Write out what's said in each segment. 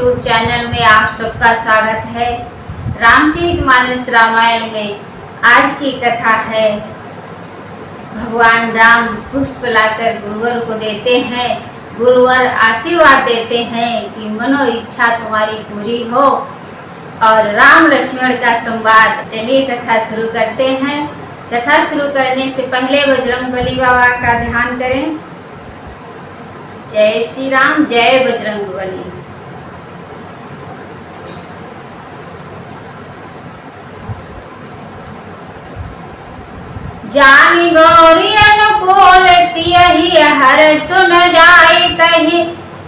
YouTube channel में आप सबका स्वागत है। रामचरितमानस रामायण में आज की कथा है, भगवान राम पुष्प लाकर गुरुवर को देते हैं। गुरुवर आशीर्वाद देते हैं कि मनो इच्छा तुम्हारी पूरी हो। और राम लक्ष्मण का संवाद। चलिए कथा शुरू करते हैं। कथा शुरू करने से पहले बजरंगबली बाबा का ध्यान करें। जय श्री राम, जय बजरंगबली। जानी गौरी अनुकूल सियहि हर सुन जाय कहि,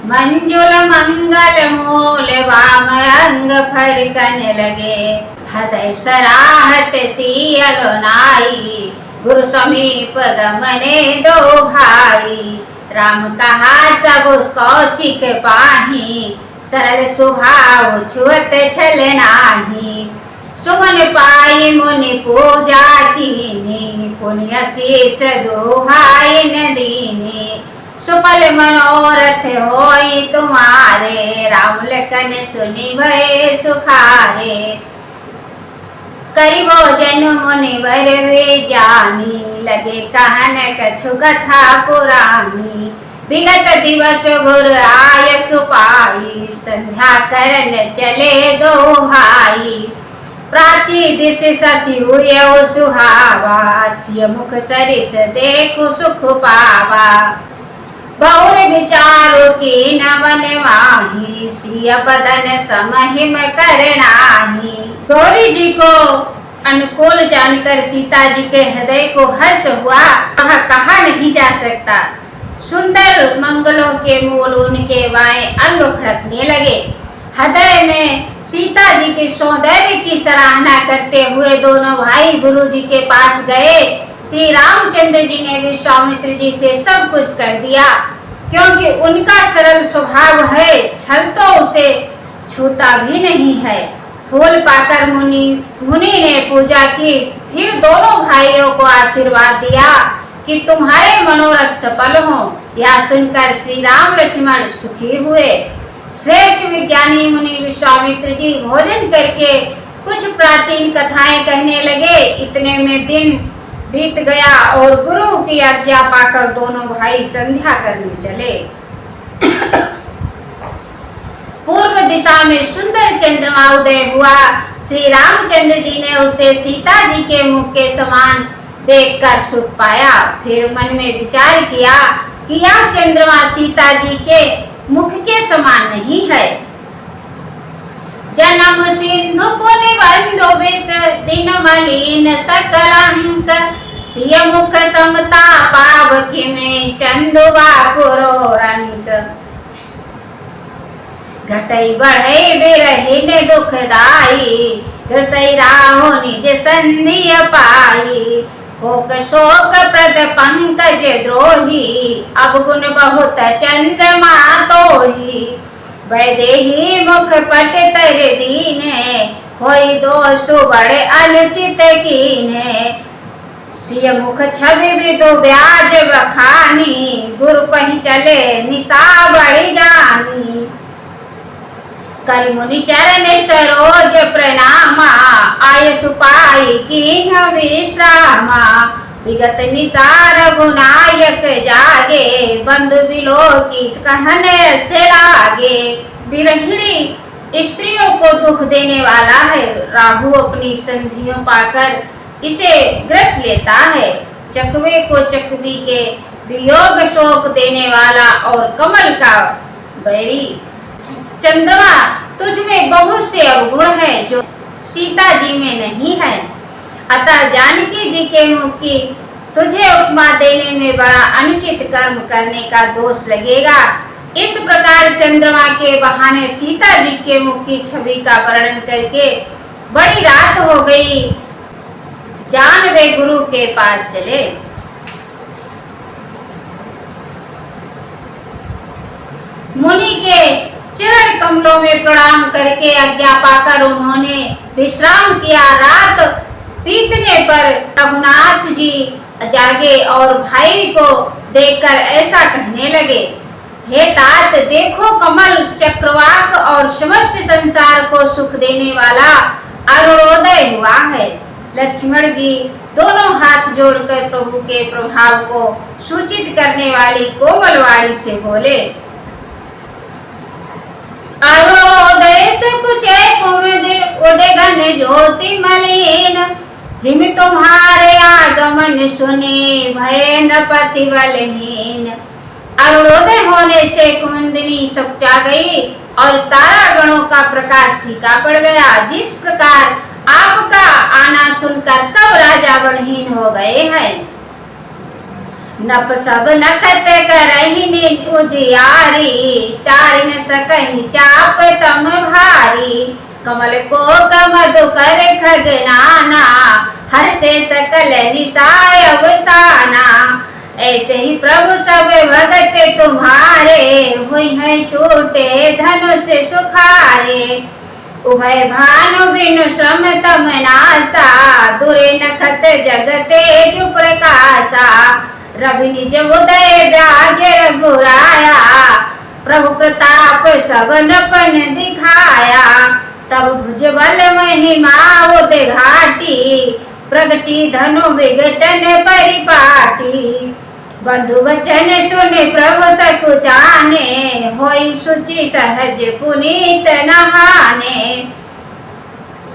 मंजुल मंगल मूल वाम अंग फरकन लगे, हृदय सराहत सियल नाई, गुरु समीप गमने दो भाई। राम कहा सब कौशिक पाही, सरल स्वभाव छुअत छल नाही। सुमन पाई मुनि पूजा कीनी, पुण्य शीस दुहाई न दीनी। सुफल मनोरथ होई तुम्हारे, राम लखन सुनि भय सुखारे। करिबो जन मुनि वर वे ज्ञानी, लगे कहन कछु कथा पुरानी। विगत दिवस गुर आय सुपाई, संध्या करन चले दो भाई। प्राची दिश शशि हुए सुहावा, सिय मुख सरिस देखु सुख पावा। बहुर विचारु की नवन माही, सिय बदन समहिम करनाही। गौरी जी को अनुकूल जानकर सीता जी के हृदय को हर्ष हुआ, वह कहा नहीं जा सकता। सुंदर मंगलों के मूल उनके बाएं अंग फड़कने लगे। हृदय में सीता जी के सौंदर्य की सराहना करते हुए दोनों भाई गुरु जी के पास गए। श्री रामचंद्र जी ने विश्वामित्र जी से सब कुछ कह दिया, क्योंकि उनका सरल स्वभाव है, छल तो उसे छूता भी नहीं है। फूल पाकर मुनि ने पूजा की, फिर दोनों भाइयों को आशीर्वाद दिया कि तुम्हारे मनोरथ सफल हो। यह सुनकर श्री राम लक्ष्मण सुखी हुए। श्रेष्ठ विज्ञानी मुनि विश्वामित्र जी भोजन करके कुछ प्राचीन कथाएं कहने लगे। इतने में दिन बीत गया और गुरु की आज्ञा पाकर दोनों भाई संध्या करने चले। पूर्व दिशा में सुंदर चंद्रमा उदय हुआ। श्री रामचंद्र जी ने उसे सीता जी के मुख के समान देखकर सुख पाया। फिर मन में विचार किया कि यह चंद्रमा सीता जी के मुख के समान नहीं है। जन्म सिंधु पुनि बंधु विष, दिन मलिन सकल अंक। सिय मुख समता पावकी में, चंदुबा पुरो रंक। घटई बढ़ई बिरहिन दुखदाई, घसई राहो निज संधिय पाई। कोक शोक प्रद पंकज द्रोही, अवगुण बहुत चंद्रमा तोही। वैदेही मुख पट तर दीने, होई दोष बड़े अनुचित कीने। सिय मुख छवि विदु ब्याज बखानी, गुरु पहि चले निशा बढ़ी जानी। करि मुनि चरण सरोज प्रणामा, आय सुपाई कीन्ह विश्रामा। विगत निसार गुनायक जागे, बंधु बिलोकी कहन से लागे। विरहिणी स्त्रियों को दुख देने वाला है। राहु अपनी संधियों पाकर इसे ग्रस लेता है। चकवे को चकवी के वियोग शोक देने वाला और कमल का बैरी। चंद्रमा तुझ में बहुत से अवगुण है जो सीता जी में नहीं है। अतः जानकी जी के मुख की तुझे उपमा देने में बड़ा अनुचित कर्म करने का दोष लगेगा। इस प्रकार चंद्रमा के बहाने सीता जी के मुख की छवि का वर्णन करके बड़ी रात हो गई। जान वे गुरु के पास चले। मुनि के चरण कमलों में प्रणाम करके आज्ञा पाकर उन्होंने विश्राम किया। रात बीतने पर रघुनाथ जी जागे और भाई को देखकर ऐसा कहने लगे, हे तात देखो, कमल चक्रवाक और समस्त संसार को सुख देने वाला अरुणोदय हुआ है। लक्ष्मण जी दोनों हाथ जोड़कर प्रभु के प्रभाव को सूचित करने वाली कोमल वाणी से बोले, अरुणोदय से कुचे कुमुद उड़े घन ज्योति मलिन, जिम तुम्हारे आगमन सुने भय न पति बलहीन। अरुणोदय होने से कुमुदिनी सुखचा गई और तारागणों का प्रकाश फीका पड़ गया। जिस प्रकार आपका आना सुनकर सब राजा बलहीन हो गए हैं। नप सब नखत करहिनि उजियारी, तारि न सकहि चाप तम भारी। कमल को कमधु कर खगनाना, हर से सकल निसाय अवसाना। ऐसे ही प्रभु सब भगत तुम्हारे, हुई है टूटे धनुष सुखारे। उभय भानु बिनु श्रम तम नासा, दुरे नखत जगते जु प्रकाशा। रवि निज उदय व्याज रघुराया, प्रभु प्रताप सब नपन दिखाया। तब भुजबल महिमा उद घाटी, प्रगति धनु विघटन परिपाटी। बंधु वचन सुने प्रभु सकुचाने, होई सुचि सहज पुनीत नहाने।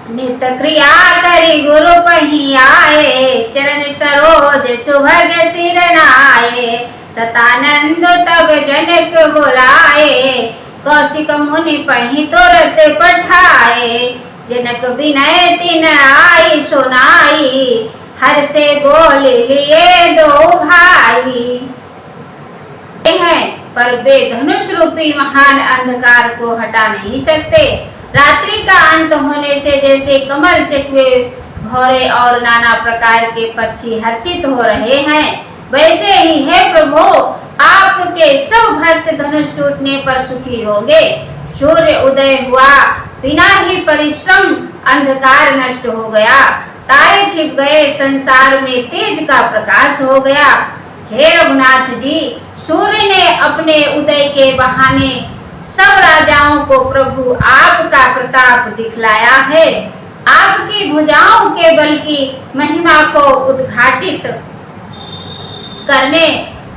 नित क्रिया करी गुरु पही आए, चरण सरोज सुभग सिर नाये। सतानंद तब जनक बुलाए, कौशिक मुनि पही तुरत पठाए। जनक विनय तिन आई सुनाई, हर से बोल लिए दो भाई। हैं पर वे धनुष रूपी महान अंधकार को हटा नहीं सकते। रात्रि का अंत होने से जैसे कमल चकवे भौरे और नाना प्रकार के पक्षी हर्षित हो रहे हैं, वैसे ही है प्रभु आपके सब भक्त धनुष टूटने पर सुखी होंगे। सूर्य उदय हुआ, बिना ही परिश्रम अंधकार नष्ट हो गया। तारे छिप गए, संसार में तेज का प्रकाश हो गया। हे रघुनाथ जी, सूर्य ने अपने उदय के बहाने सब राजाओं को प्रभु आपका प्रताप दिखलाया है। आपकी भुजाओं के बल की महिमा को उद्घाटित करने,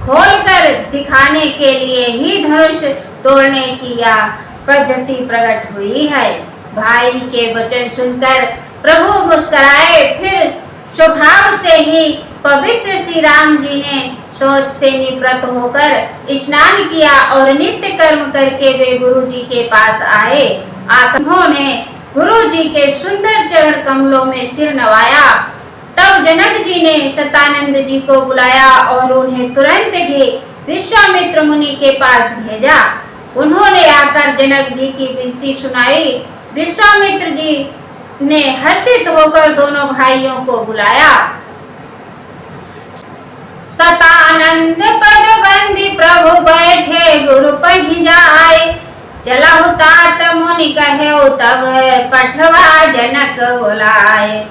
खोलकर दिखाने के लिए ही धनुष तोड़ने की यह पद्धति प्रकट हुई है। भाई के वचन सुनकर प्रभु मुस्कुराए। फिर स्वभाव से ही पवित्र श्री राम जी ने सोच से निवृत्त होकर स्नान किया और नित्य कर्म करके वे गुरु जी के पास आए। आकर उन्होंने गुरु जी के सुंदर चरण कमलों में सिर नवाया। तब जनक जी ने सतानंद जी को बुलाया और उन्हें तुरंत ही विश्वामित्र मुनि के पास भेजा। उन्होंने आकर जनक जी की विनती सुनाई। विश्वामित्र जी ने हर्षित होकर दोनों भाइयों को बुलाया। सतानंद पद बंदी प्रभु बैठे गुरु पही जाए। चलहु तात मुनि कहे तब पठवा जनक बुलाए।